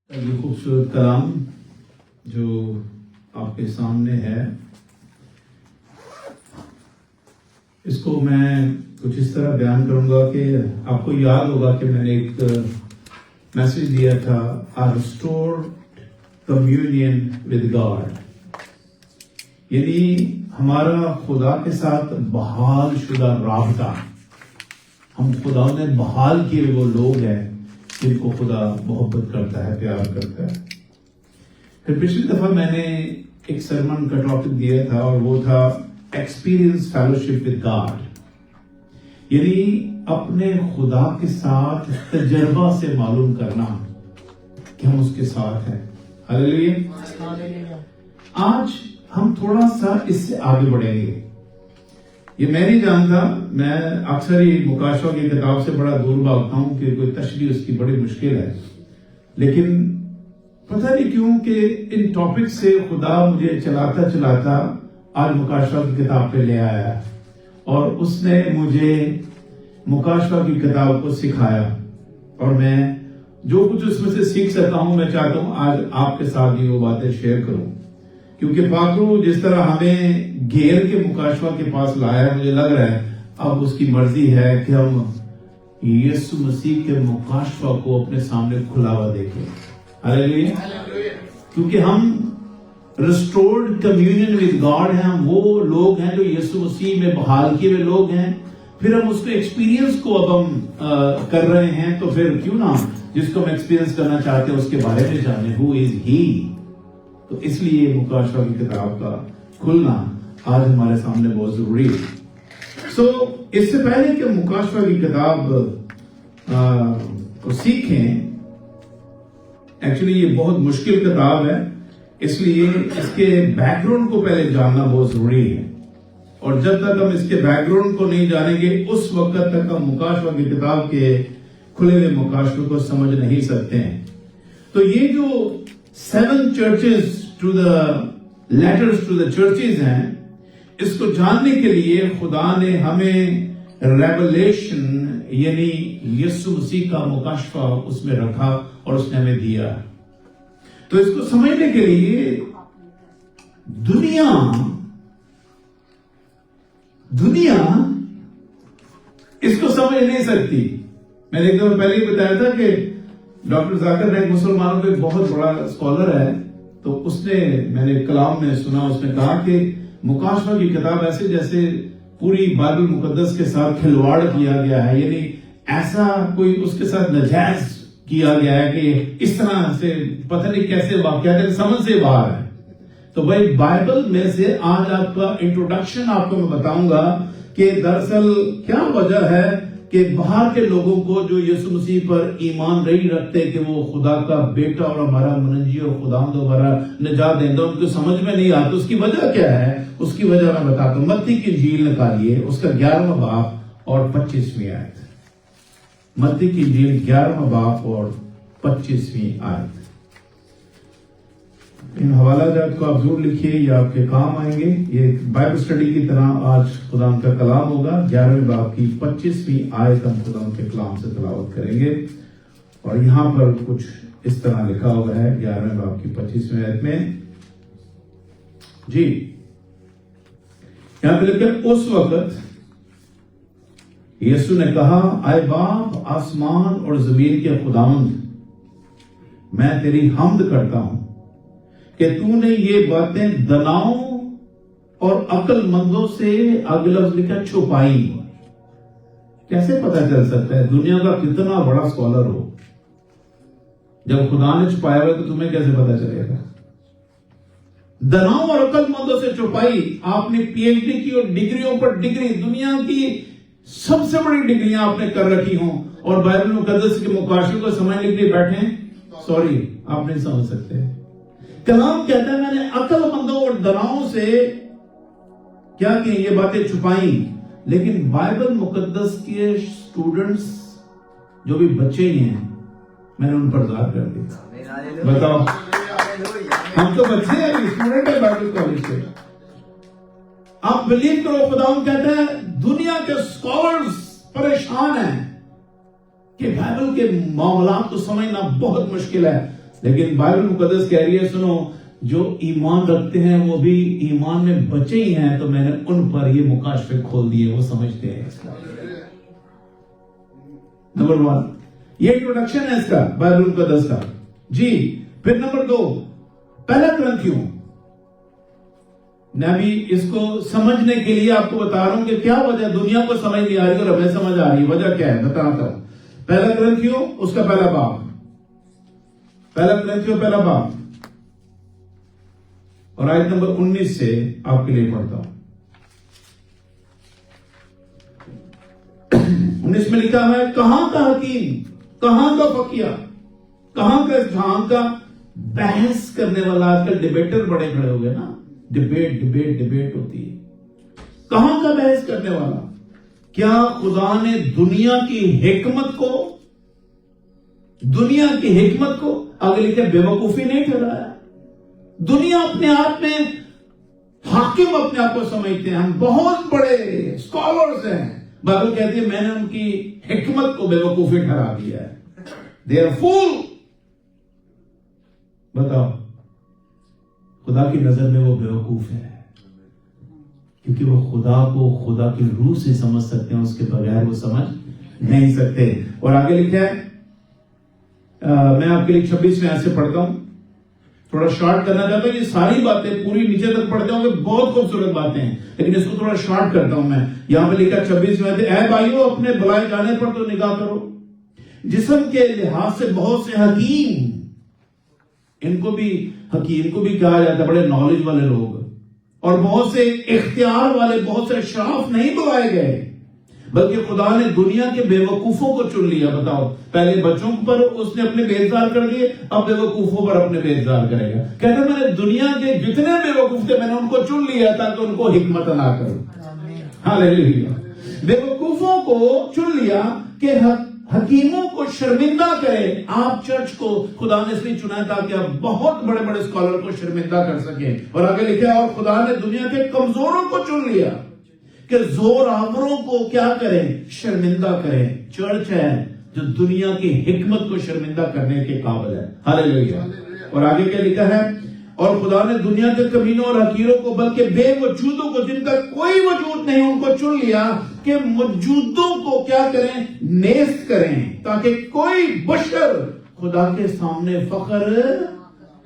یہ خوبصورت کلام جو آپ کے سامنے ہے، اس کو میں کچھ اس طرح بیان کروں گا کہ آپ کو یاد ہوگا کہ میں نے ایک میسج دیا تھا A restored communion with God، یعنی ہمارا خدا کے ساتھ بحال شدہ رابطہ۔ ہم خدا نے بحال کیے وہ لوگ ہیں جن کو خدا محبت کرتا ہے، پیار کرتا ہے۔ پھر پچھلی دفعہ میں نے ایک سرمن کا ٹاپک دیا تھا اور وہ تھا ایکسپیرینس فیلوشپ ود گاڈ، یعنی اپنے خدا کے ساتھ تجربہ سے معلوم کرنا کہ ہم اس کے ساتھ ہیں۔ ہاللیلویا۔ آج ہم تھوڑا سا اس سے آگے بڑھیں گے۔ یہ میں نہیں جانتا، میں اکثر ہی مکاشفہ کی کتاب سے بڑا دور بھاگتا ہوں کہ کوئی تشریح اس کی بڑی مشکل ہے، لیکن پتہ نہیں کیوں کہ ان ٹاپک سے خدا مجھے چلاتا چلاتا آج مکاشفہ کی کتاب پہ لے آیا اور اس نے مجھے مکاشفہ کی کتاب کو سکھایا، اور میں جو کچھ اس میں سے سیکھ سکتا ہوں میں چاہتا ہوں آج آپ کے ساتھ یہ وہ باتیں شیئر کروں، کیونکہ پاک روح جس طرح ہمیں گھیر کے مکاشفہ کے پاس لایا ہے، مجھے لگ رہا ہے اب اس کی مرضی ہے کہ ہم یسوع مسیح کے مکاشفہ کو اپنے سامنے کھلا ہوا دیکھیں۔ ہاللیلویا۔ کیونکہ ہم ریسٹورڈ کمیونین ود گاڈ ہیں، ہم وہ لوگ ہیں جو یسوع مسیح میں بحال کیے ہوئے لوگ ہیں، پھر ہم اس کے ایکسپیرینس کو اب ہم کر رہے ہیں، تو پھر کیوں نہ جس کو ہم ایکسپیرینس کرنا چاہتے ہیں اس کے بارے میں جانیں، ہو از ہی۔ تو اس لیے مکاشفہ کی کتاب کا کھلنا آج ہمارے سامنے بہت ضروری ہے۔ اس سے پہلے کہ مکاشفہ کی کتاب کو سیکھیں، ایکچولی یہ بہت مشکل کتاب ہے، اس لیے اس کے بیک گراؤنڈ کو پہلے جاننا بہت ضروری ہے، اور جب تک ہم اس کے بیک گراؤنڈ کو نہیں جانیں گے اس وقت تک ہم مکاشفہ کی کتاب کے کھلے ہوئے مکاشفے کو سمجھ نہیں سکتے ہیں۔ تو یہ جو 7 churches to the letters to the churches ہیں، اس کو جاننے کے لیے خدا نے ہمیں ریولیشن یعنی یسوع مسیح کا مکاشفہ اس میں رکھا اور اس نے ہمیں دیا۔ تو اس کو سمجھنے کے لیے دنیا اس کو سمجھ نہیں سکتی۔ میں نے ایک دفعہ پہلے ہی بتایا تھا کہ ڈاکٹر ذاکر نائک مسلمانوں کا ایک بہت بڑا اسکالر ہے، تو اس نے میں نے کلام میں سنا، اس نے کہا کہ مکاشفہ کی کتاب ایسے جیسے پوری بائبل مقدس کے ساتھ کھلواڑ کیا گیا ہے، یعنی ایسا کوئی اس کے ساتھ نجائز کیا گیا ہے کہ اس طرح سے پتہ نہیں کیسے واقعات سمجھ سے باہر ہے۔ تو بھائی بائبل میں سے آج آپ کا انٹروڈکشن آپ کو میں بتاؤں گا کہ دراصل کیا وجہ ہے کہ باہر کے لوگوں کو جو یسوع مسیح پر ایمان نہیں رکھتے کہ وہ خدا کا بیٹا اور ہمارا منجی اور خداوند ہمارا نجات دہندہ، ان کو سمجھ میں نہیں آتا۔ اس کی وجہ کیا ہے؟ اس کی وجہ میں بتاتا ہوں۔ متی کی انجیل نکالیے، اس کا 11واں باب اور 25ویں آیت۔ متی کی انجیل 11واں باب اور 25ویں آیت۔ ان حوالہ جات کو آپ ضرور لکھیے، یہ آپ کے کام آئیں گے۔ یہ بائبل اسٹڈی کی طرح آج خدا کا کلام ہوگا۔ 11ویں باب کی 25ویں آیت ہم خدا کے کلام سے تلاوت کریں گے، اور یہاں پر کچھ اس طرح لکھا ہوا ہے 11ویں باب کی 25ویں آیت میں، جی یہاں پہ لکھا ہے، اس وقت یسوع نے کہا، اے باپ آسمان اور زمین کے خداوند، میں تیری حمد کرتا ہوں کہ تو نے یہ باتیں دناؤں اور عقل مندوں سے، اگلے لفظ لکھا چھپائی۔ کیسے پتا چل سکتا ہے؟ دنیا کا کتنا بڑا اسکالر ہو، جب خدا نے چھپایا ہوا تو تمہیں کیسے پتا چلے گا؟ دناؤں اور عقل مندوں سے چھپائی۔ آپ نے پی ایچ ڈی کی اور ڈگریوں پر ڈگری، دنیا کی سب سے بڑی ڈگریاں آپ نے کر رکھی ہوں، اور بائبل مقدس کے مکاشفے کو سمجھنے کے لیے بیٹھے ہیں؟ سوری، آپ نہیں سمجھ سکتے۔ کلام کہتا ہے میں نے عقل مندوں اور دناؤں سے کیا کہ یہ باتیں چھپائیں، لیکن بائبل مقدس کے سٹوڈنٹس جو بھی بچے ہی ہیں، میں نے ان پر ظاہر کر دیا۔ بتاؤ، ہم تو بچے ہیں، اسٹوڈنٹ ہیں بائبل کالج کے۔ آپ بلیو کرو، خداوند کہتا ہے دنیا کے اسکالرز پریشان ہیں کہ بائبل کے معاملات کو سمجھنا بہت مشکل ہے۔ لیکن بائبل مقدس کہہ رہی ہے سنو جو ایمان رکھتے ہیں وہ بھی ایمان میں بچے ہی ہیں، تو میں نے ان پر یہ مکاشفے کھول دیے، وہ سمجھتے ہیں اس کا۔ نمبر 1 یہ انٹروڈکشن ہے اس کا بائبل مقدس کا جی۔ پھر نمبر 2 پہلا کرنتھیوں، میں بھی اس کو سمجھنے کے لیے آپ کو بتا رہا ہوں کہ کیا وجہ دنیا کو سمجھ نہیں آ رہی اور ہمیں سمجھ آ رہی ہے، وجہ کیا ہے بتاتا ہوں۔ پہلا کرنتھیوں اس کا پہلا باب، پہلا کرنتھیوں پہلا باب اور آیت نمبر 19 سے آپ کے لیے پڑھتا ہوں۔ 19 میں لکھا ہے کہاں کا حکیم، کہاں کا فقیہ، کہاں کا اس جہان کا بحث کرنے والا۔ آج کل ڈیبیٹر بڑے کھڑے ہو گئے نا، ڈبیٹ ہوتی ہے۔ کہاں کا بحث کرنے والا؟ کیا خدا نے دنیا کی حکمت کو آگے لکھے بے وقوفی نہیں ٹھہرایا؟ دنیا اپنے آپ میں حاکم اپنے آپ کو سمجھتے ہیں، ہم بہت بڑے اسکالرز ہیں، بائبل کہتی ہے میں نے ان کی حکمت کو بے وقوفی ٹھہرا دیا ہے۔ دے آر فول۔ بتاؤ خدا کی نظر میں وہ بے وقوف ہے، کیونکہ وہ خدا کو خدا کی روح سے سمجھ سکتے ہیں، اس کے بغیر وہ سمجھ نہیں سکتے۔ اور آگے لکھا ہے میں آپ کے لیے 26 میں ایسے پڑھتا ہوں، تھوڑا شارٹ کرنا چاہتا ہوں، یہ ساری باتیں پوری نیچے تک پڑھتے ہوں گے، بہت خوبصورت باتیں ہیں، لیکن اس کو تھوڑا شارٹ کرتا ہوں میں۔ یہاں پہ لکھا 26 میں اے بھائیو اپنے بلائے جانے پر تو نگاہ کرو، جسم کے لحاظ سے بہت سے حکیم، ان کو بھی حکیم کو بھی کہا جاتا ہے، بڑے نالج والے لوگ، اور بہت سے اختیار والے، بہت سے اشراف نہیں بلائے گئے، بلکہ خدا نے دنیا کے بے وقوفوں کو چن لیا۔ بتاؤ پہلے بچوں پر اس نے اپنے بیزار کر دیے، اب بے وقوفوں پر اپنے بیزار کرے گا۔ کہتا میں نے دنیا کے جتنے بے وقوف تھے میں نے ان کو چن لیا تاکہ ان کو حکمت عطا کروں۔ ہاللیلویا۔ بے وقوفوں کو چن لیا کہ حکیموں کو شرمندہ کرے۔ آپ چرچ کو خدا نے اس لیے چنا تاکہ آپ بہت بڑے بڑے اسکالر کو شرمندہ کر سکیں۔ اور آگے لکھا اور خدا نے دنیا کے کمزوروں کو چن لیا کہ زور آوروں کو کیا کریں؟ شرمندہ کریں۔ چرچ ہے جو دنیا کی حکمت کو شرمندہ کرنے کے قابل ہے۔ ہاللیلویا۔ اور آگے کیا لکھا ہے اور خدا نے دنیا کے کمینوں اور حقیروں کو بلکہ بے وجودوں کو جن کا کوئی وجود نہیں ان کو چن لیا کہ موجودوں کو کیا کریں؟ نیست کریں، تاکہ کوئی بشر خدا کے سامنے فخر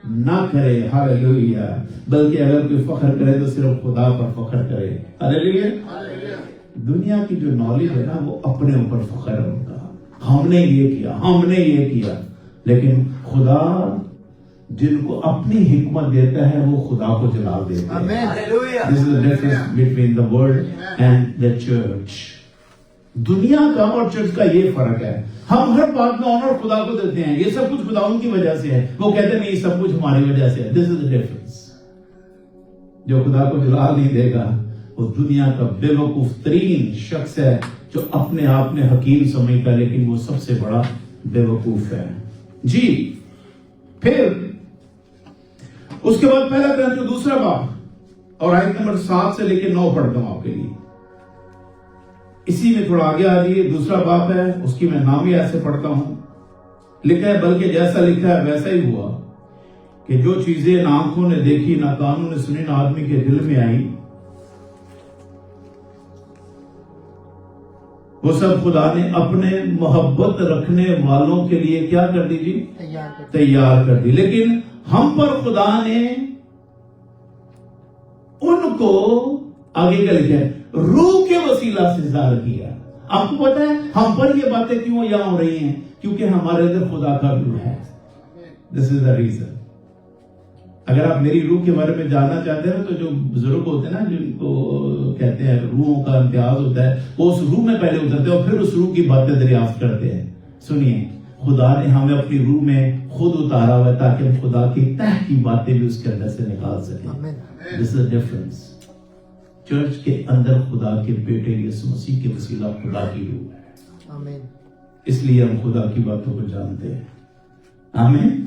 نہ کرے۔ ہاللیلویا۔ بلکہ اگر کوئی فخر کرے تو صرف خدا پر فخر کرے۔ ہاللیلویا۔ دنیا کی جو نالج ہے نا وہ اپنے اوپر فخر ہے ان کا، ہم نے یہ کیا، ہم نے یہ کیا، لیکن خدا جن کو اپنی حکمت دیتا ہے وہ خدا کو جلال دیتا ہے۔ This is the difference between the world and the church۔ دنیا کا اور چرچ کا یہ فرق ہے، ہم ہر بات میں آنر خدا کو دیتے ہیں، یہ سب کچھ خدا ان کی وجہ سے ہے، وہ کہتے ہیں نہیں سب کچھ ہماری وجہ سے ہے۔ This is the difference۔ جو خدا کو جلال نہیں دے گا وہ دنیا کا بے وقوف ترین شخص ہے، جو اپنے آپ میں حکیم سمجھتا ہے لیکن وہ سب سے بڑا بے وقوف ہے جی۔ پھر اس کے بعد پہلا کرنتھیوں دوسرا باب اور آیت نمبر 7 سے لے کے 9 پڑھتا ہوں آپ کے لیے، اسی میں تھوڑا آگے آ رہی ہے، دوسرا باب ہے، اس کی میں نام ہی ایسے پڑھتا ہوں۔ لکھا ہے بلکہ جیسا لکھا ہے ویسا ہی ہوا کہ جو چیزیں نہ آنکھوں نے دیکھی نہ کانوں نے سنی نہ آدمی کے دل میں آئی، وہ سب خدا نے اپنے محبت رکھنے والوں کے لیے کیا کر دی جی؟ تیار کر دی۔ لیکن ہم پر خدا نے ان کو آگے کا لکھا ہے روح کے وسیلہ سے ظاہر کیا۔ آپ کو پتا ہے ہم پر یہ باتیں کیوں یہاں ہو رہی ہیں؟ کیونکہ ہمارے اندر خدا کا روح ہے۔ دس از دا ریزن۔ اگر آپ میری روح کے بارے میں جاننا چاہتے ہیں تو جو بزرگ ہوتے ہیں نا جن کو کہتے ہیں روحوں کا امتیاز ہوتا ہے، وہ اس روح میں پہلے اترتے ہیں اور پھر اس روح کی باتیں دریافت کرتے ہیں۔ سنیے خدا نے ہمیں اپنی روح میں خود اتارا ہوا ہے تاکہ ہم خدا کی تہ کی باتیں بھی اس کے اندر سے نکال سکیں۔ This is the difference۔ Church کے اندر خدا کے بیٹے یسوع مسیح کے وسیلہ خدا کی روح ہے، اس لیے ہم خدا کی باتوں کو جانتے ہیں۔ آمین۔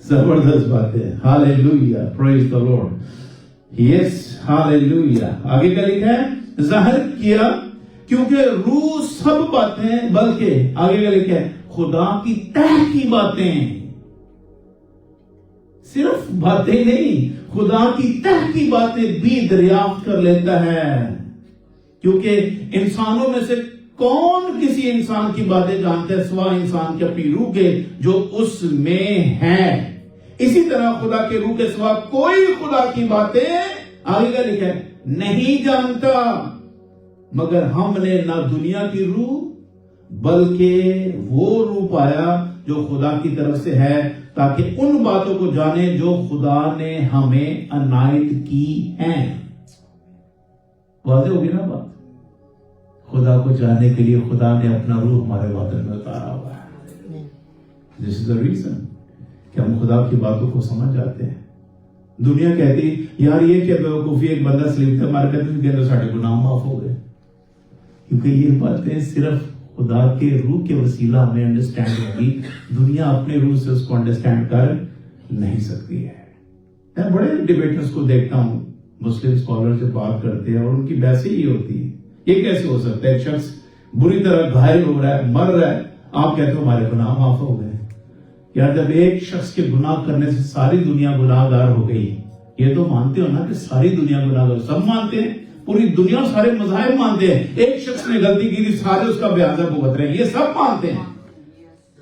زبردست بات ہے۔ ہاللیلویا، پریز دی لارڈ۔ یس، ہاللیلویا۔ آگے کیا لکھا ہے؟ ظاہر کیا کیونکہ روح سب باتیں، بلکہ آگے کیا لکھا ہے؟ خدا کی تہ کی باتیں صرف باتیں نہیں، خدا کی تہ کی باتیں بھی دریافت کر لیتا ہے، کیونکہ انسانوں میں سے کون کسی انسان کی باتیں جانتے ہیں سوا انسان کے اپنی روح کے جو اس میں ہے۔ اسی طرح خدا کے روح کے سوا کوئی خدا کی باتیں آگے کا لکھا ہے نہیں جانتا، مگر ہم نے نہ دنیا کی روح بلکہ وہ روح پایا جو خدا کی طرف سے ہے، تاکہ ان باتوں کو جانے جو خدا نے ہمیں عنایت کی ہیں۔ واضح ہوگی نا بات؟ خدا کو جاننے کے لیے خدا نے اپنا روح ہمارے باطن میں اتارا ہوا ہے۔ This is the reason کہ ہم خدا کی باتوں کو سمجھ جاتے ہیں۔ دنیا کہتی یار یہ کیا بیوقوفی، ایک بندہ سلیپ تھا مار کہتے ہیں کہ ساڑھے گناہ معاف ہو گئے، کیونکہ یہ باتیں صرف خدا کے روح کے وسیلہ ہمیں انڈرسٹینڈ ہوگی، دنیا اپنے روح سے اس کو انڈرسٹینڈ کر نہیں سکتی ہے۔ میں بڑے ڈیبیٹرز کو دیکھتا ہوں، مسلم اسکالر سے بات کرتے ہیں اور ان کی بحث ہی ہوتی ہے یہ کیسے ہو سکتا ہے ایک شخص بری طرح گھائل ہو رہا ہے، مر رہا ہے، آپ کہتے ہو ہمارے گناہ معاف ہو گئے۔ یار جب ایک شخص کے گناہ کرنے سے ساری دنیا گناہ گار ہو گئی، یہ تو مانتے ہو نا کہ ساری دنیا گناہ گار، سب مانتے ہیں، پوری دنیا سارے مذاہب مانتے ہیں، ایک شخص نے غلطی کی تھی سارے اس کا بیانہ بھگت رہے ہیں، یہ سب مانتے ہیں۔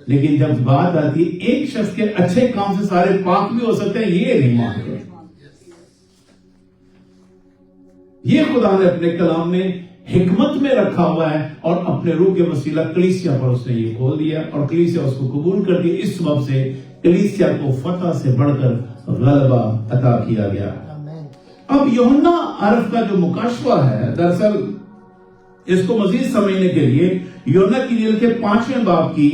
لیکن جب بات آتی ہے ایک شخص کے اچھے کام سے سارے پاک بھی ہو سکتے ہیں، یہ نہیں مانتے۔ یہ خدا نے اپنے کلام میں حکمت میں رکھا ہوا ہے اور اپنے روح کے وسیلہ کلیسیا پر اس نے یہ کھول دیا اور کلیسیا اس کو قبول کر دی۔ اس سبب سے کلیسیا کو فتح سے بڑھ کر غلبہ عطا کیا گیا۔ اب یوحنا عرف کا جو مکاشفہ ہے، دراصل اس کو مزید سمجھنے کے لیے یوحنا کی انجیل کے 5ویں باب کی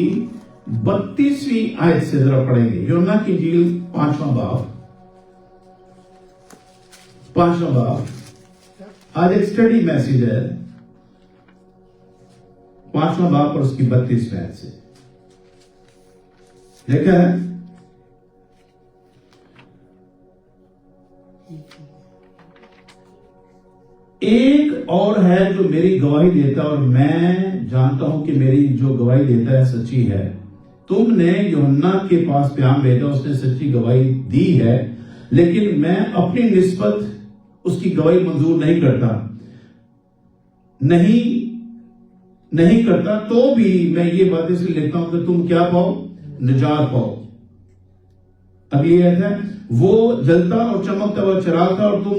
32ویں آیت سے ذرا پڑھیں گے۔ یوحنا کی انجیل 5واں باب آج ایک اسٹڈی میسج ہے، 5واں باب اور اس کی 32ویں آیت سے دیکھا ہے۔ ایک اور ہے جو میری گواہی دیتا اور میں جانتا ہوں کہ میری جو گواہی دیتا ہے سچی ہے۔ تم نے یوحنا کے پاس پیام بھیجا، اس نے سچی گواہی دی ہے، لیکن میں اپنی نسبت اس کی گواہی منظور نہیں کرتا، تو بھی میں یہ بات اس لیے لکھتا ہوں کہ تم کیا پاؤ؟ نجات پاؤ۔ اگلی آیت ہے، وہ جلتا اور چمکتا ہوا چراغ تھا اور تم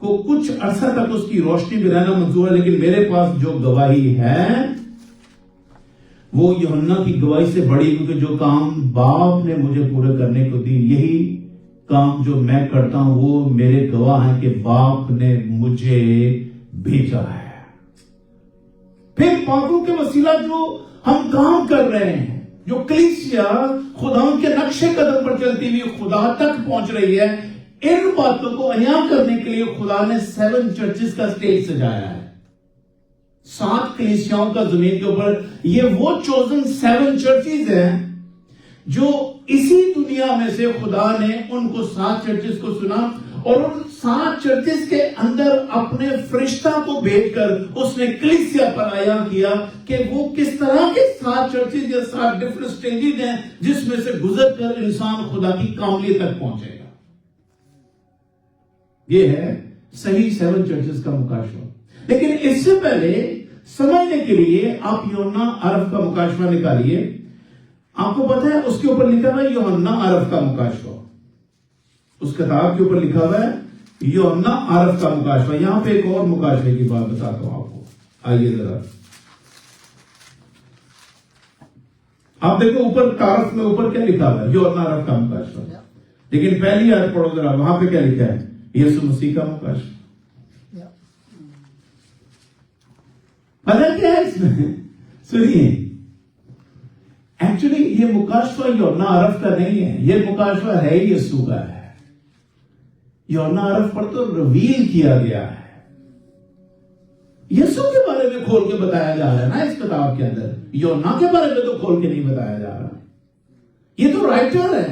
کو کچھ عرصہ تک اس کی روشنی میں رہنا منظور ہے، لیکن میرے پاس جو گواہی ہے وہ یوحنا کی گواہی سے بڑی، کیونکہ جو کام باپ نے مجھے پورے کرنے کو دی، یہی کام جو میں کرتا ہوں وہ میرے گواہ ہیں کہ باپ نے مجھے بھیجا ہے۔ پھر پاکوں کے وسیلہ جو ہم کام کر رہے ہیں، جو کلیسیا خدا کے نقشے قدم پر چلتی ہوئی خدا تک پہنچ رہی ہے، ان باتوں کو عیاں کرنے کے لیے خدا نے 7 چرچز کا اسٹیج سجایا ہے، 7 کلیسیاؤں کا زمین کے اوپر۔ یہ وہ چوزن 7 چرچز ہیں جو اسی دنیا میں سے خدا نے ان کو 7 چرچز کو سنا اور ان 7 چرچز کے اندر اپنے فرشتہ کو بھیج کر اس نے کلیسیا پر عیاں کیا کہ وہ کس طرح کے 7 چرچز یا 7 ڈفرنٹ سٹیجز ہیں جس میں سے گزر کر انسان خدا کی کاملیت تک پہنچے گا۔ یہ ہے صحیح 7 چرچز کا مکاشفہ۔ لیکن اس سے پہلے سمجھنے کے لیے آپ یوحنا عرف کا مکاشفہ نکالیے۔ آپ کو پتا ہے اس کے اوپر لکھا ہوا ہے یوحنا عرف کا مکاشفہ، اس کتاب کے اوپر لکھا ہوا ہے یوحنا عرف کا مکاشفہ۔ یہاں پہ ایک اور مکاشفے کی بات بتاتا ہوں آپ کو، آئیے ذرا آپ دیکھو اوپر تعارف میں اوپر کیا لکھا ہوا ہے، یوحنا عرف کا مکاشفہ، لیکن پہلی آیت پڑھو ذرا، وہاں پہ کیا لکھا ہے؟ یسوع مسیح کا مکاشفہ۔ پتہ کیا ہے اس میں؟ سنیے، ایکچولی یہ مکاشفہ یوحنا عرف کا نہیں ہے، یہ مکاشفہ ہے یسوع کا ہے۔ یوحنا عرف پر تو ریویل کیا گیا ہے، یسوع کے بارے میں کھول کے بتایا جا رہا ہے نا اس کتاب کے اندر، یوحنا کے بارے میں تو کھول کے نہیں بتایا جا رہا۔ یہ تو رائٹر ہے،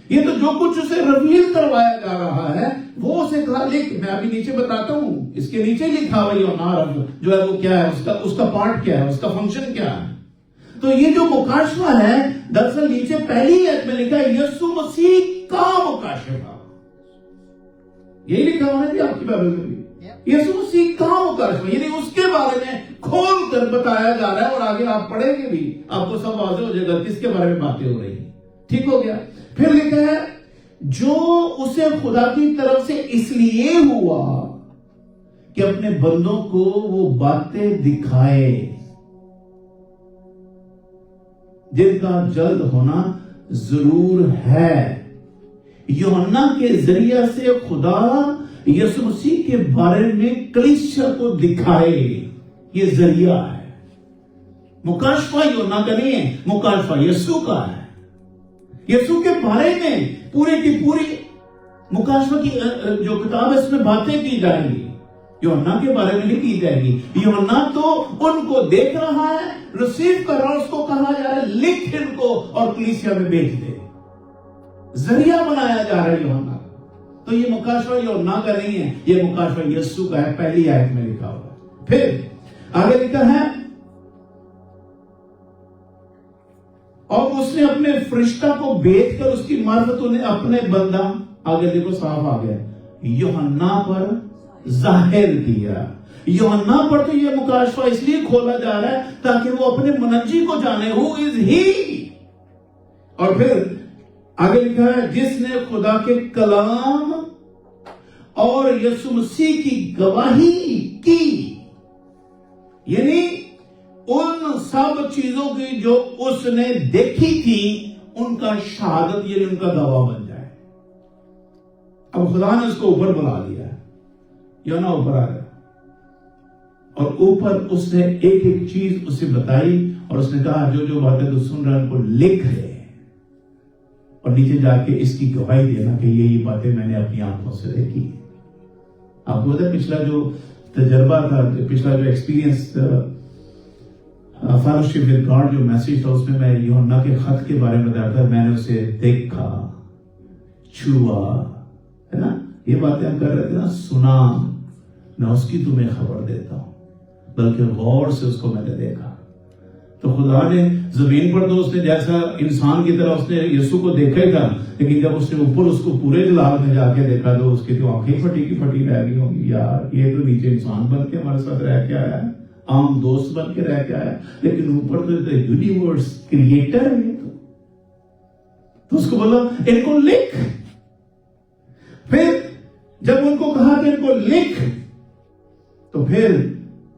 یہ تو جو کچھ اسے ریویل کروایا جا رہا ہے وہ اسے لکھ، میں ابھی نیچے بتاتا ہوں، اس کے نیچے لکھا ہوا یوحنا عرف جو ہے وہ کیا ہے، اس کا پارٹ کیا ہے، اس کا فنکشن کیا ہے۔ تو یہ جو مکاشفہ ہے دراصل نیچے پہلی آیت میں لکھا ہے یسوع مسیح کا مکاشفہ. یہی لکھا ہوا ہے جی آپ کی بائبل میں بھی، یسوع مسیح کا مکاشفہ، یعنی اس کے بارے میں کھول کر بتایا جا رہا ہے. اور آگے آپ پڑھیں گے بھی آپ کو سب واضح ہو جائے گا کس کے بارے میں باتیں ہو رہی ہیں. ٹھیک ہو گیا. پھر لکھا ہے جو اسے خدا کی طرف سے اس لیے ہوا کہ اپنے بندوں کو وہ باتیں دکھائے جن کا جلد ہونا ضرور ہے. یوحنا کے ذریعے سے خدا یسوع مسیح کے بارے میں کلیسیا کو دکھائے، یہ ذریعہ ہے. مکاشفہ یوحنا کا نہیں ہے، مکاشفہ یسوع کا ہے. یسوع کے بارے میں پورے کی پوری مکاشفہ کی جو کتاب ہے اس میں باتیں کی جائیں گی. یوحنا کے بارے میں نہیں کی جائے گی. یوحنا تو ان کو دیکھ رہا ہے، ریسیو کر رہا ہے، اس کو کہا جا رہا ہے لکھ ان کو اور کلیسیا میں بھیج دے. ذریعہ بنایا جا رہا ہے یوحنا. تو یہ مکاشفہ یوحنا کا نہیں ہے، یہ مکاشفہ یسوع کا ہے. پہلی آیت میں لکھا ہوا ہے. پھر آگے لکھا ہے اور اس نے اپنے فرشتہ کو بھیج کر اس کی معرفت انہیں اپنے بندہ، آگے دیکھو صاف آ گیا، یوحنا پر ظاہر کیا. یوحنا پر تو یہ مکاشفہ اس لیے کھولا جا رہا ہے تاکہ وہ اپنے منجی کو جانے. ہو از ہی. اور پھر آگے لکھا ہے جس نے خدا کے کلام اور یسوع مسیح کی گواہی کی، یعنی ان سب چیزوں کی جو اس نے دیکھی تھی ان کا شہادت، یعنی ان کا گواہ بن جائے. اب خدا نے اس کو اوپر بلا لیا ہے، یوحنا اوپر آ گیا اور اوپر اس نے ایک ایک چیز اسے بتائی اور اس نے کہا جو جو باتیں تو سن رہا ہے ان کو لکھ لے اور نیچے جا کے اس کی گواہی دینا کہ یہی باتیں میں نے اپنی آنکھوں سے دیکھی. آپ کو پتا ہے پچھلا جو تجربہ تھا، پچھلا جو ایکسپیرینس فیلوشپ ود گاڈ جو میسج تھا، اس میں یوحنا کے خط کے بارے میں بتایا تھا. میں نے اسے دیکھا، چھوا، ہے نا، یہ باتیں ہم کر رہے تھے نا. سنا، میں اس کی تمہیں خبر دیتا ہوں، بلکہ غور سے اس کو میں نے دیکھا. تو خدا نے زمین پر تو اس نے جیسا انسان کی طرح اس نے یسوع کو دیکھا ہی تھا، لیکن جب اس نے اوپر اس کو پورے جلال میں جا کے دیکھا تو اس کی تو آنکھیں پھٹی کی پھٹی رہ گئی ہوں گی. یار یہ تو نیچے انسان بن کے ہمارے ساتھ رہ کے آیا ہے، عام دوست بن کے رہ کے آیا، لیکن اوپر تو یونیورس کریٹر ہے. یہ تو اس کو بولا ان کو لکھ. پھر جب ان کو کہا کہ ان کو لکھ تو پھر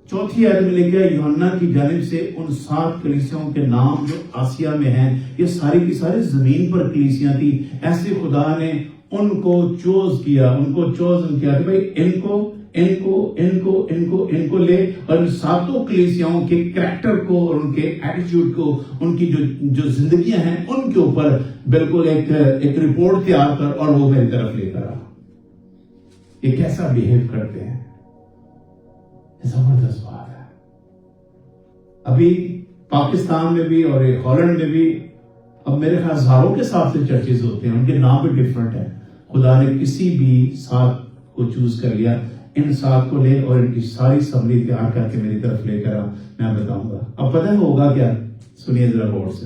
چوتھی آیت میں لکھا ہے یوحنا کی جانب سے ان 7 کلیسیاؤں کے نام جو آسیا میں ہیں. یہ ساری کی ساری زمین پر کلیسیاں تھی. ایسے خدا نے ان کو چوز کیا، ان کو چوزن کیا کہ بھئی ان کو لے اور ان 7 کلیسیاؤں کے کریکٹر کو اور ان کے ایٹیٹیوڈ کو، ان کی جو زندگیاں ہیں ان کے اوپر بالکل ایک رپورٹ تیار کر اور وہ میری طرف لے کر آ. یہ کیسا بیہیو کرتے ہیں، زبردست بات ہے. ابھی پاکستان میں بھی اور ہالینڈ میں بھی اب میرے خیال ہزاروں کے ساتھ سے چرچز ہوتے ہیں، ان کے نام بھی ڈیفرنٹ ہیں. خدا نے کسی بھی 7 کو چوز کر لیا. ان 7 کو لے اور ان کی ساری سمری تیار کر کے میری طرف لے کر آ، میں بتاؤں گا. اب پتہ ہوگا کیا، سنیے ذرا غور سے.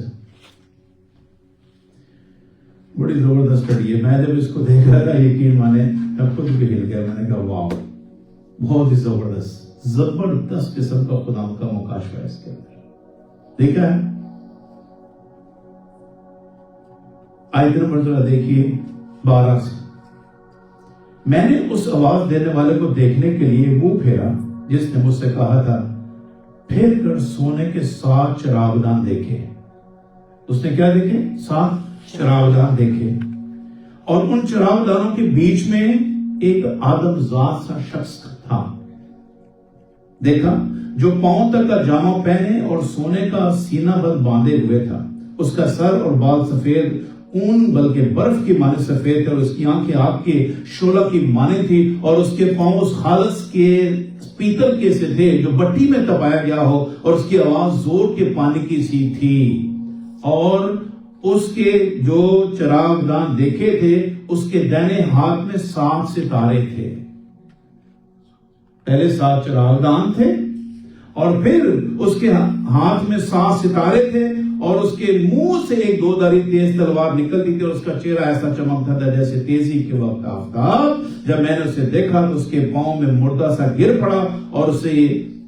بڑی زبردست کڑی ہے. میں جب اس کو دیکھ رہا تھا یقین مانے میں خود بھی ہل گیا. میں نے کہا واو، بہت ہی زبردست قسم کا خدا کا مکاشفہ ہے اس کے اندر. دیکھا ہے آیت نمبر ذرا دیکھیے 12 سے. میں نے اس آواز دینے والے کو دیکھنے کے لیے منہ پھیرا جس نے مجھ سے کہا تھا پھر کر سونے کے 7 چراغدان دیکھے. اس نے کیا دیکھے؟ 7 چراغدان دیکھے اور ان چراغدانوں کے بیچ میں ایک آدم ذات سا شخص تھا. دیکھا جو پاؤں تک کا جامہ پہنے اور سونے کا سینہ بند باندھے ہوئے تھا. اس کا سر اور بال سفید اون بلکہ برف کی مانند سفید تھے اور اس کی آنکھیں آگ کے شعلہ کی مانند تھی اور اس کے پاؤں اس خالص کے پیتل کے سے تھے جو بٹی میں تپایا گیا ہو اور اس کی آواز زور کے پانی کی سی تھی. اور اس کے جو چراغدان دیکھے تھے اس کے دائیں ہاتھ میں 7 ستارے تھے. پہلے 7 چراغدان تھے اور پھر اس کے ہاتھ میں 7 ستارے تھے اور اس کے منہ سے ایک 2 دھاری تیز تلوار نکلتی تھی اور اس کا چہرہ ایسا چمکتا تھا جیسے تیزی کے وقت آفتاب۔ جب میں نے اسے دیکھا تو اس کے پاؤں میں مردہ سا گر پڑا اور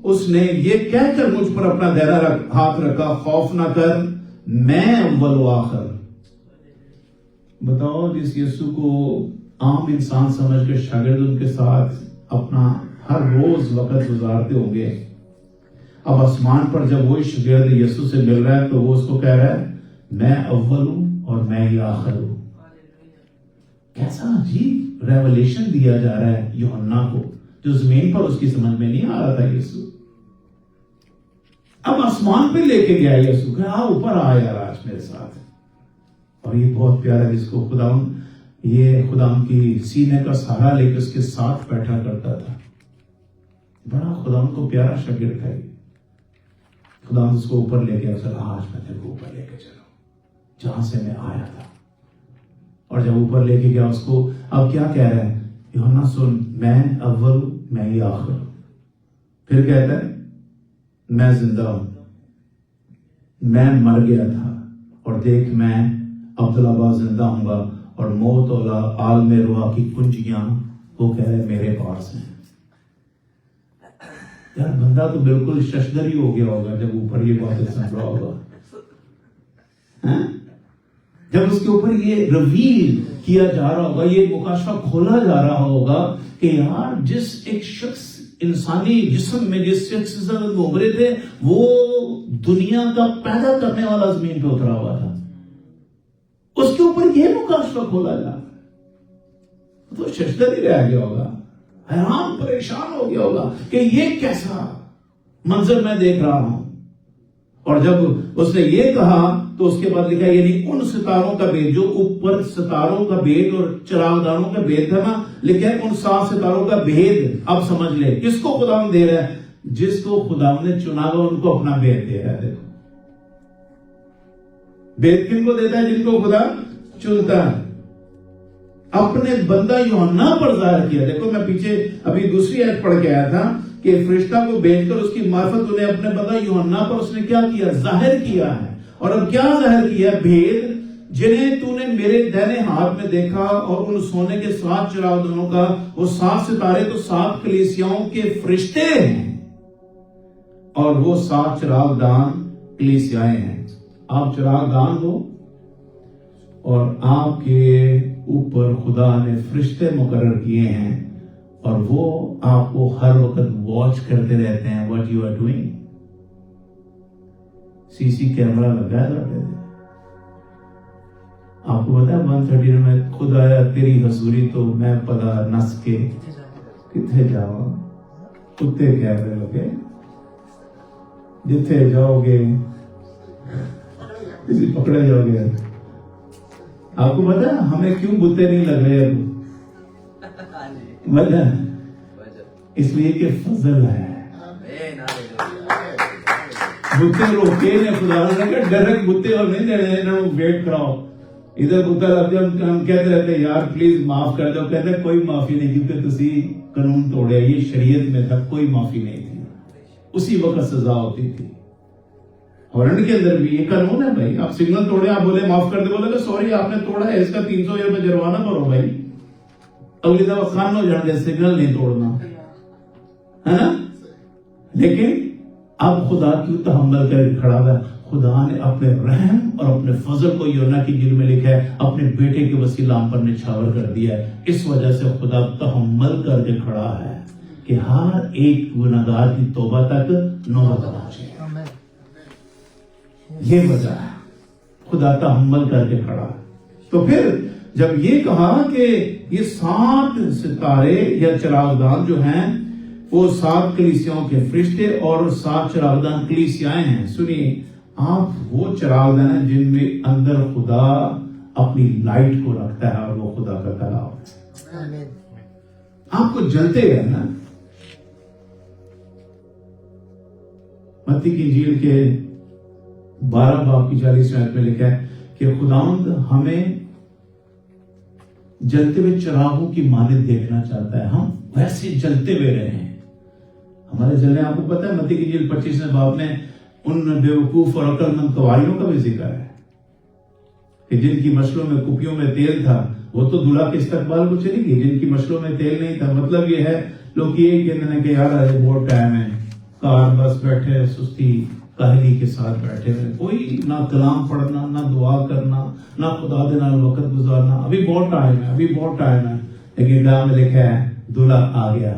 اس نے یہ کہہ کر مجھ پر اپنا دہنا ہاتھ رکھا، خوف نہ کر، میں اول و آخر۔ بتاؤ، جس یسوع کو عام انسان سمجھ کے شاگرد ان کے ساتھ اپنا ہر روز وقت گزارتے ہوں گے، اب آسمان پر جب وہی شاگرد یسوع سے مل رہا ہے تو وہ اس کو کہہ رہا ہے میں اول ہوں اور میں ہی آخر ہوں۔ کیسا عجیب ریولیشن دیا جا رہا ہے یوحنا کو، جو زمین پر اس کی سمجھ میں نہیں آ رہا تھا۔ یسوع اب آسمان پہ لے کے گیا یسوع، کہا اوپر آ یار آج میرے ساتھ۔ اور یہ بہت پیارا، جس کو خدا کی سینے کا سہارا لے کے اس کے ساتھ بیٹھا کرتا تھا، بڑا خدا کو پیارا شاگرد ہے۔ خدا اس کو اوپر لے کے چلا، آج میں تیرے کو اوپر لے کے چلو جہاں سے میں آیا تھا۔ اور جب اوپر لے کے گیا اس کو، اب کیا کہہ رہا ہے یوحنا سن، میں اول میں ہی آخر ہوں۔ پھر کہتا ہے میں زندہ ہوں، میں مر گیا تھا اور دیکھ میں عبدالآباد زندہ ہوں گا، اور موت اور عالم روا کی کنجیاں وہ کہہ رہے میرے پاس ہیں۔ یار بندہ تو بالکل ششدر ہی ہو گیا ہوگا جب اوپر یہ باتیں سن رہا ہوگا، جب اس کے اوپر یہ ریویل کیا جا رہا ہوگا، یہ مکاشفہ کھولا جا رہا ہوگا کہ یار جس ایک شخص انسانی جسم میں جس شخص سے ابھرے تھے، وہ دنیا کا پیدا کرنے والا زمین پہ اترا ہوا تھا، اس کے اوپر یہ مکاشفہ کھولا جا رہا، تو ششدر ہی رہ گیا ہوگا، حیران پریشان ہو گیا ہوگا کہ یہ کیسا منظر میں دیکھ رہا ہوں۔ اور جب اس نے یہ کہا تو اس کے بعد لکھا یعنی ان ستاروں کا بید، جو اوپر ستاروں کا بید اور چراغدانوں کا بید تھا نا، لکھا ہے ان 7 ستاروں کا بید اب سمجھ لے کس کو خدا دے رہا ہے، جس کو خدا نے چنا گا ان کو اپنا بید دے رہا ہے۔ دیکھو بید کن کو دیتا ہے؟ جن کو خدا چنتا ہے، اپنے بندہ یوحنا پر ظاہر کیا۔ دیکھو میں پیچھے ابھی دوسری آیت پڑھ کے آیا تھا کہ فرشتہ کو بھیج کر اس کی معرفت انہیں اپنے بندہ یوحنا پر اس نے کیا کیا؟ ظاہر کیا ہے۔ اور اب کیا ظاہر کیا؟ بھید جنہیں تو نے میرے دہنے ہاتھ میں دیکھا، اور ان سونے کے 7 چراغدانوں کا وہ 7 ستارے تو 7 کلیسیاؤں کے فرشتے ہیں، اور وہ 7 چراغدان کلیسیائیں ہیں۔ آپ چراغدان ہو اور آپ کے اوپر خدا نے فرشتے مقرر کیے ہیں، اور وہ آپ کو ہر وقت واچ کرتے رہتے ہیں what you are doing۔ C C camera لگا ہے رہتے تھے، آپ کو پتا ہے 139 میں خود آیا تیری حضوری تو میں پدا نس کے کتنے جاؤ، کتے کیمرے لگے، جتھے جاؤ گے کسی پکڑے جاؤ گے۔ آپ کو پتا ہے ہمیں کیوں بتے نہیں لگ رہے اب؟ وجہ اس لیے کہ فضل ہے۔ بتے روکے نے خدا نے کہ ڈائریکٹ بتے اور نہیں دینے، انہوں ویٹ کراؤ، ادھر بتا لگتے ہم کہتے رہتے یار پلیز معاف کر دو، کہتے کوئی معافی نہیں، کیونکہ تسی قانون توڑے، یہ شریعت میں تھا، کوئی معافی نہیں تھی، اسی وقت سزا ہوتی تھی۔ ہارن کے اندر بھی یہ قانون ہے بھائی، آپ سگنل توڑے، آپ بولے معاف کر دے، بولے کہ سوری آپ نے توڑا ہے، اس کا 300 روپے جرمانہ بھرو بھائی، اگلی دفعہ خان ہو جان دے، سگنل نہیں توڑنا ہے نا۔ لیکن اب خدا کیوں تحمل کر کھڑا ہوا ہے؟ خدا نے اپنے رحم اور اپنے فضل کو یونا کی انجیل میں لکھا ہے اپنے بیٹے کے وسیلہ ہم پر نچھاور کر دیا ہے۔ اس وجہ سے خدا تحمل کر کے کھڑا ہے کہ ہر ایک گناہگار کی توبہ تک نوبت پہنچے۔ یہ وجہ ہے خدا تحمل کر کے کھڑا ہے۔ تو پھر جب یہ کہا کہ یہ 7 ستارے یا چراغدان جو ہیں وہ 7 کلیسیاؤں کے فرشتے اور 7 چراغدان کلیسیائیں ہیں، سنیے آپ وہ چراغدان ہیں جن میں اندر خدا اپنی لائٹ کو رکھتا ہے اور وہ خدا کا کلام ہے۔ آپ کو جلتے رہنا۔ متی کی انجیل کے 12 باب کی 40 آیت میں لکھا ہے کہ خداوند ہمیں جلتے ہوئے چراغوں کی مانند دیکھنا چاہتا ہے، ہم ویسے جلتے ہوئے رہیں، ہمارے چلنے آپ کو پتہ ہے متی کی جیل 25 باب میں ان بیوقوف اور عقل مند قواریوں کا بھی ذکر ہے کہ جن کی مشلوں میں کپیوں میں تیل تھا وہ تو دلہا کے استقبال کو چلی گئی، جن کی مشلوں میں تیل نہیں تھا. مطلب یہ ہے لوگ یہ کہتے ہیں کہ یار بہت ٹائم ہے، کار بس بیٹھے سستی کاہلی کے ساتھ بیٹھے ہوئے، کوئی نہ کلام پڑھنا نہ دعا کرنا نہ خدا دے نال وقت گزارنا. ابھی بہت ٹائم ہے، ابھی بہت ٹائم ہے. لیکن ڈاؤن میں لکھا ہے دلہا آ گیا.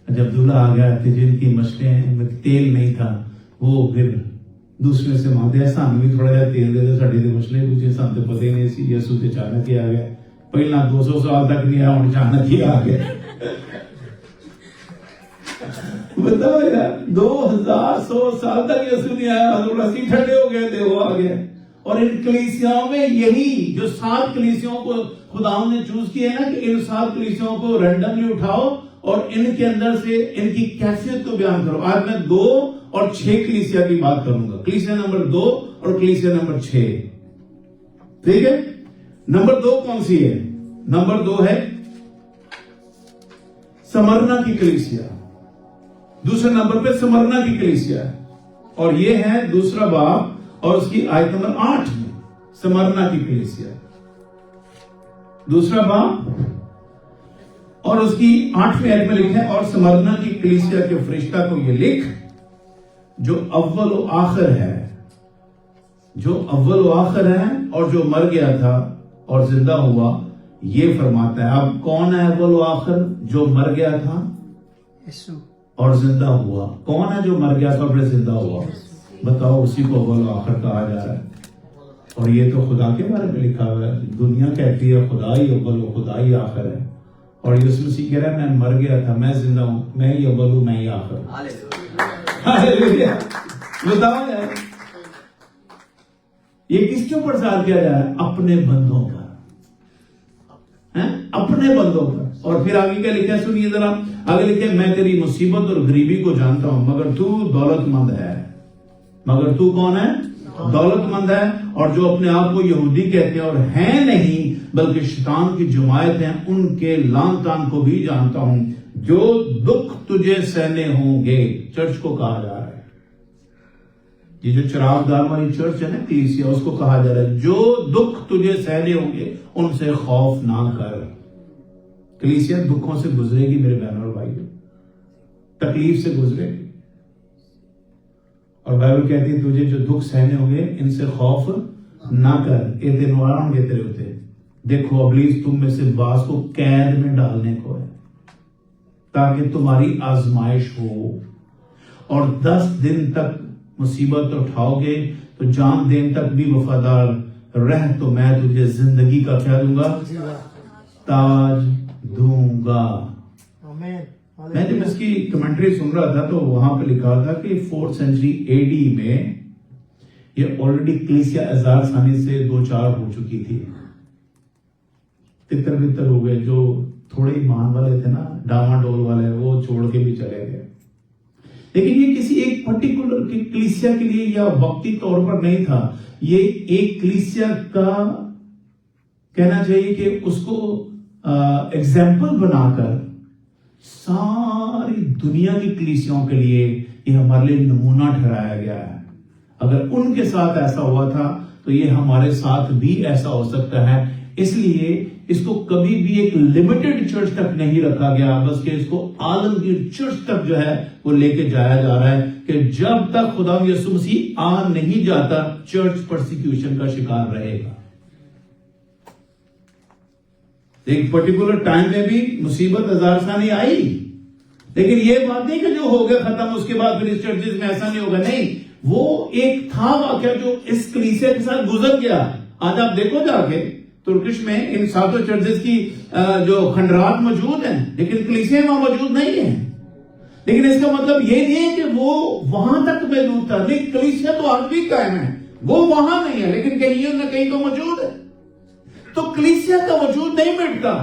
جب دلہا آ گیا تو جن کی مشلیں میں تیل نہیں تھا وہ پھر دوسرے سے مانگتے ہیں سانو بھی تھوڑا جہا تیل دے دے ساڈی تے مشلیں کچھ سان تے پتہ ہی نہیں سی. یسوع تے اچانک ہی آ گیا. پہلا 200 سال تک نہیں آیا، ہن اچانک ہی آ گیا. بتاؤ یار 2100 سال تک یسوع نہیں آیا، حضور اسی ٹھنڈے ہو گئے تھے وہ آ گیا. اور ان کلیسیاؤں میں یہی جو 7 کلیسیاؤں کو خدا نے چوز کیا ہے نا کہ ان 7 کلیسیاؤں کو رینڈملی اٹھاؤ اور ان کے اندر سے ان کی کیفیت کو بیان کرو. آج میں 2 اور 6 کلیسیا کی بات کروں گا. کلیسیا نمبر 2 اور کلیسیا نمبر 6. ٹھیک ہے. نمبر 2 کون سی ہے؟ نمبر 2 ہے سمرنا کی کلیسیا. دوسرے نمبر پہ سمرنا کی کلیسیا ہے اور یہ ہے 2 باب اور اس کی آیت نمبر 8 میں. سمرنا کی کلیسیا 2 باب اور اس کی 8ویں آیت میں لکھا ہے اور سمرنا کی کلیسیا کے فرشتہ کو یہ لکھ جو اول و آخر ہے، جو اول و آخر ہے اور جو مر گیا تھا اور زندہ ہوا، یہ فرماتا ہے. اب کون ہے اول و آخر جو مر گیا تھا اور زندہ ہوا؟ کون ہے جو مر گیا تھا اور پھر زندہ ہوا؟ بتاؤ. اسی کو اول و آخر کہا جا رہا ہے. اور یہ تو خدا کے بارے میں لکھا ہوا ہے. دنیا کہتی ہے خدا ہی اول و خدا ہی آخر ہے، اور یسوع مسیح کہہ رہا ہے میں مر گیا تھا، میں زندہ ہوں، میں ہی اول ہوں، میں ہی آخر ہوں. بتاؤ یار یہ کس کے اوپر ساتھ کیا جا رہا ہے؟ اپنے بندوں پر، اپنے بندوں پر. اور پھر آگے کیا لکھا ہے سنیے ذرا. آگے لکھا ہے میں تیری مصیبت اور غریبی کو جانتا ہوں مگر تو دولت مند ہے. مگر تو کون ہے؟ دولت مند ہے. اور جو اپنے آپ کو یہودی کہتے ہیں اور ہیں نہیں بلکہ شیطان کی جماعت ہیں، ان کے لان تان کو بھی جانتا ہوں. جو دکھ تجھے سہنے ہوں گے، چرچ کو کہا جا رہا ہے. یہ جو چراغ دار والی چرچ ہے نا کلیسیا، اس کو کہا جا رہا ہے جو دکھ تجھے سہنے ہوں گے ان سے خوف نہ کر. کلیسیا دکھوں سے گزرے گی میرے بہنوں اور بھائیوں، تکلیف سے گزرے گی. اور بائبل کہتی ہے تجھے جو دکھ سہنے ہوں گے ان سے خوف نہ کر، یہ دن آرام گے تیرے ہوتے. دیکھو ابلیس تم میں سے بعض کو قید میں ڈالنے کو ہے تاکہ تمہاری آزمائش ہو، اور 10 دن تک مصیبت اٹھاؤ گے تو جان دین تک بھی وفادار رہ تو میں تجھے زندگی کا کیا دوں گا؟ تاج دوں گا. میں جب اس کی کمنٹری سن رہا تھا تو وہاں پہ لکھا تھا کہ 4th سینچری AD میں یہ آلریڈی کلیسیا ازار ثانی سے 2-4 ہو چکی تھی. تتر بتر ہو گئے، جو تھوڑے ایمان والے تھے نا، ڈاما ڈول والے، وہ چھوڑ کے بھی چلے گئے. لیکن یہ کسی ایک پرٹیکولر کلیسیا کے لیے یا وقتی طور پر نہیں تھا. یہ ایک کلیسیا کا کہنا چاہیے کہ اس کو ایگزامپل بنا کر ساری دنیا کی کلیسیاؤں کے لیے یہ ہمارے لیے نمونہ ٹھہرایا گیا ہے. اگر ان کے ساتھ ایسا ہوا تھا تو یہ ہمارے ساتھ بھی ایسا ہو سکتا ہے. اس لیے اس کو کبھی بھی ایک لمیٹڈ چرچ تک نہیں رکھا گیا، بس کہ اس کو عالمگیر چرچ تک جو ہے وہ لے کے جایا جا رہا ہے کہ جب تک خدا یسوع مسیح آ نہیں جاتا چرچ پرسیکیوشن کا شکار رہے گا. ایک پرٹیکولر ٹائم میں بھی مصیبت ہزار ثانی آئی، لیکن یہ بات نہیں کہ جو ہو گیا ختم اس کے بعد پھر اس چرچز میں ایسا نہیں ہوگا. نہیں، وہ ایک تھا واقعہ جو اس کلیسیا کے ساتھ گزر گیا. آج آپ دیکھو جا کے ترکش میں ان 7 چرچز کی جو کھنڈرات موجود ہیں لیکن کلیسیا وہاں موجود نہیں ہیں. لیکن اس کا مطلب یہ نہیں ہے کہ وہ وہاں تک موجود تھا. نہیں، کلیسیا تو آج بھی قائم ہے، وہ وہاں نہیں ہے لیکن کہیں نہ کہیں تو موجود ہے. تو کلیسیا کا وجود نہیں مٹتا.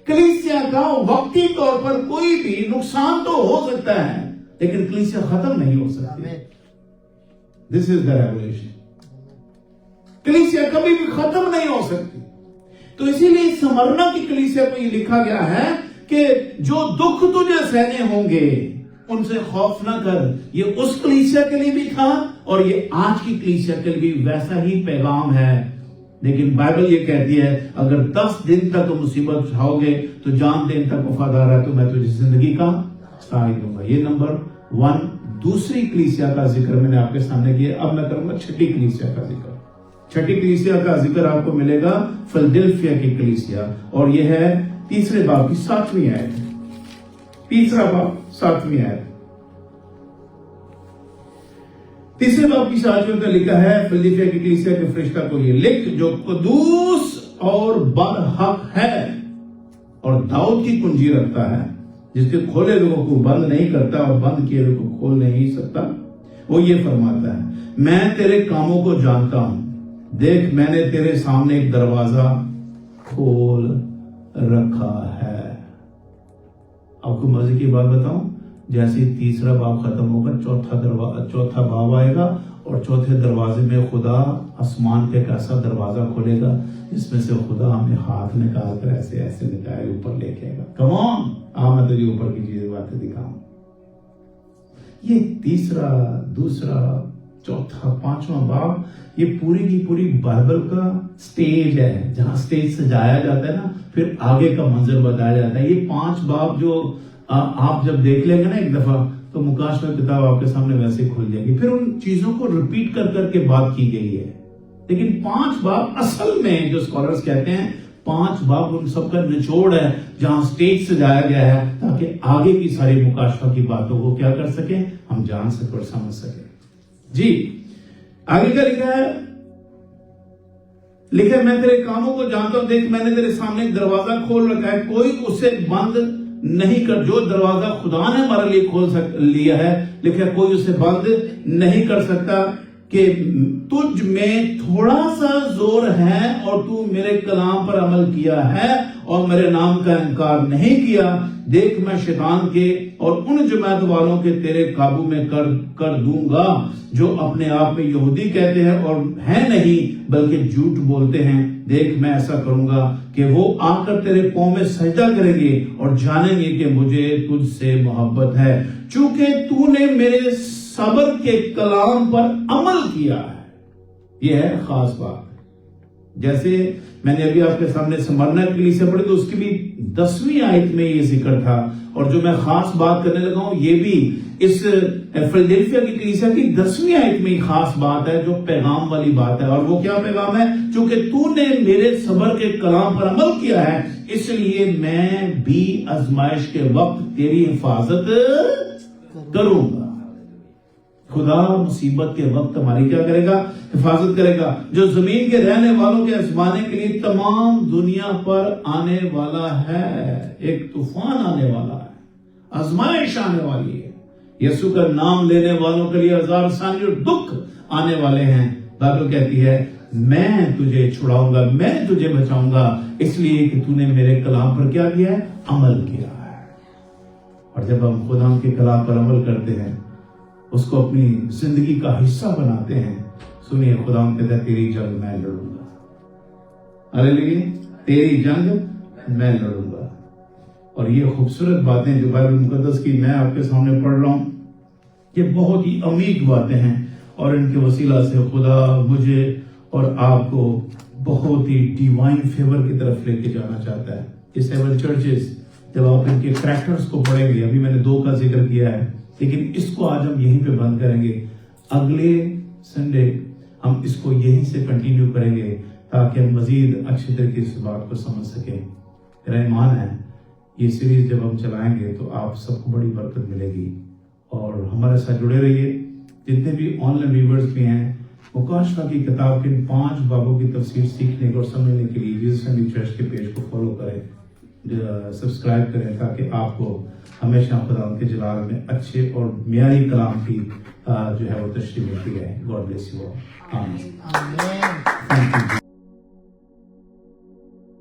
کلیسیا کا وقتی طور پر کوئی بھی نقصان تو ہو سکتا ہے لیکن کلیسیا ختم نہیں ہو سکتی. دس از دا ریولیشن. کلیسیا کبھی بھی ختم نہیں ہو سکتی. تو اسی لیے سمرنا کی کلیسیا کو یہ لکھا گیا ہے کہ جو دکھ تجھے سہنے ہوں گے ان سے خوف نہ کر. یہ اس کلیسیا کے لیے بھی تھا اور یہ آج کی کلیسیا کے لیے بھی ویسا ہی پیغام ہے. لیکن بائبل یہ کہتی ہے اگر 10 دن تک مصیبت اٹھاؤ گے تو جان دن تک وفادار ہے تو میں تجھے زندگی کا سائے دوں گا. یہ نمبر 1 دوسری کلیسیا کا ذکر میں نے آپ کے سامنے کیا. اب میں کروں گا چھٹی کلیسیا کا ذکر. چھٹی کلیسیا کا ذکر آپ کو ملے گا فلدلفیا کی کلیسیا اور یہ ہے تیسرے باب کی 7ویں آیت. تیسرا باب 7ویں آیت. تیسرے باب کی 7ویں میں لکھا ہے فلدلفیا کی کلیسیا کے فرشتہ کو یہ لکھ جو قدوس اور برحق ہے اور داؤد کی کنجی رکھتا ہے جس کے کھولے لوگوں کو بند نہیں کرتا اور بند کیے لوگوں کو کھول نہیں سکتا. وہ یہ فرماتا ہے میں تیرے کاموں کو جانتا ہوں. دیکھ میں نے تیرے سامنے ایک دروازہ کھول رکھا ہے. آپ کو مزے کی بات بتاؤں جیسے تیسرا باب ختم ہوگا چوتھا باب آئے گا اور چوتھے دروازے میں خدا آسمان کے ایک ایسا دروازہ کھولے گا جس میں سے خدا ہمیں ہاتھ نکال کر ایسے ایسے نکال اوپر لے کے آئے گا. کم آن میں تجھے اوپر کی چیزیں باتیں دکھاؤں. یہ تیسرا دوسرا چوتھا پانچواں باب یہ پوری کی پوری بائبل کا سٹیج ہے جہاں سٹیج سجایا جاتا ہے نا پھر آگے کا منظر بتایا جاتا ہے. یہ 5 باب جو آپ جب دیکھ لیں گے نا ایک دفعہ تو مکاشفہ کتاب آپ کے سامنے ویسے کھل جائے گی. پھر ان چیزوں کو ریپیٹ کر کے بات کی گئی ہے. لیکن 5 باب اصل میں جو اسکالرز کہتے ہیں 5 باب ان سب کا نچوڑ ہے جہاں سٹیج سجایا گیا ہے تاکہ آگے کی ساری مکاشفہ کی باتوں کو کیا کر سکیں ہم جان سکیں اور سمجھ سکیں. جی آگے کیا لکھا ہے میں تیرے کاموں کو جانتا ہوں. دیکھ میں نے تیرے سامنے ایک دروازہ کھول رکھا ہے کوئی اسے بند نہیں کر. جو دروازہ خدا نے ہمارے لیے کھول لیا ہے لکھا ہے کوئی اسے بند نہیں کر سکتا. کہ تجھ میں تھوڑا سا زور ہے اور تو میرے کلام پر عمل کیا ہے اور میرے نام کا انکار نہیں کیا. دیکھ میں شیطان کے اور ان جماعت والوں کے تیرے قابو میں کر دوں گا جو اپنے آپ میں یہودی کہتے ہیں اور ہیں نہیں بلکہ جھوٹ بولتے ہیں. دیکھ میں ایسا کروں گا کہ وہ آ کر تیرے پاؤں میں سجدہ کریں گے اور جانیں گے کہ مجھے تجھ سے محبت ہے چونکہ تو نے میرے صبر کے کلام پر عمل کیا ہے. یہ ہے خاص بات. جیسے میں نے ابھی آپ کے سامنے سمرنا کلیسیا پڑھی تو اس کی بھی 10ویں آیت میں یہ ذکر تھا اور جو میں خاص بات کرنے لگا ہوں یہ بھی اس فلدلفیا کی کلیسیا کی 10ویں آیت میں خاص بات ہے جو پیغام والی بات ہے. اور وہ کیا پیغام ہے چونکہ تو نے میرے صبر کے کلام پر عمل کیا ہے اس لیے میں بھی آزمائش کے وقت تیری حفاظت کروں گا. خدا مصیبت کے وقت ہماری کیا کرے گا حفاظت کرے گا. جو زمین کے رہنے والوں کے آزمانے کے لیے تمام دنیا پر آنے والا ہے. ایک طوفان آنے والا ہے آزمائش آنے والی ہے. یسوع کا نام لینے والوں کے لیے عذاب ثانی اور دکھ آنے والے ہیں. بائبل کہتی ہے میں تجھے چھڑاؤں گا میں تجھے بچاؤں گا اس لیے کہ تو نے میرے کلام پر کیا کیا ہے عمل کیا ہے. اور جب ہم خدا کے کلام پر عمل کرتے ہیں اس کو اپنی زندگی کا حصہ بناتے ہیں سنیے خدا کہتا ہے تیری جنگ میں لڑوں گا. ہاللیلویا تیری جنگ میں لڑوں گا. اور یہ خوبصورت باتیں جو بائبل مقدس کی میں آپ کے سامنے پڑھ رہا ہوں یہ بہت ہی عمیق باتیں ہیں اور ان کے وسیلہ سے خدا مجھے اور آپ کو بہت ہی ڈیوائن فیور کی طرف لے کے جانا چاہتا ہے. یہ 7 چرچز جب آپ ان کے کریکٹرز کو پڑھیں گے ابھی میں نے 2 کا ذکر کیا ہے لیکن اس کو آج ہم یہیں پہ بند کریں گے. اگلے سنڈے ہم اس کو یہیں سے کنٹینیو کریں گے تاکہ ہم مزید اچھے طریقے سے بات کو سمجھ سکیں. میرا ایمان ہے یہ سیریز جب ہم چلائیں گے تو آپ سب کو بڑی برکت ملے گی اور ہمارے ساتھ جڑے رہیے. جتنے بھی آن لائن ویورز بھی ہیں مکاشفہ کی کتاب کے 5 بابوں کی تفسیر سیکھنے اور سمجھنے کے لیے جیسس اینڈ چرچ کے پیج کو فالو کریں سبسکرائب کریں تاکہ آپ کو ہمیشہ خدا کے جلال میں اچھے اور معیاری کلام کی جو ہے وہ تشریح ملتی ہے. God bless you all. آمین.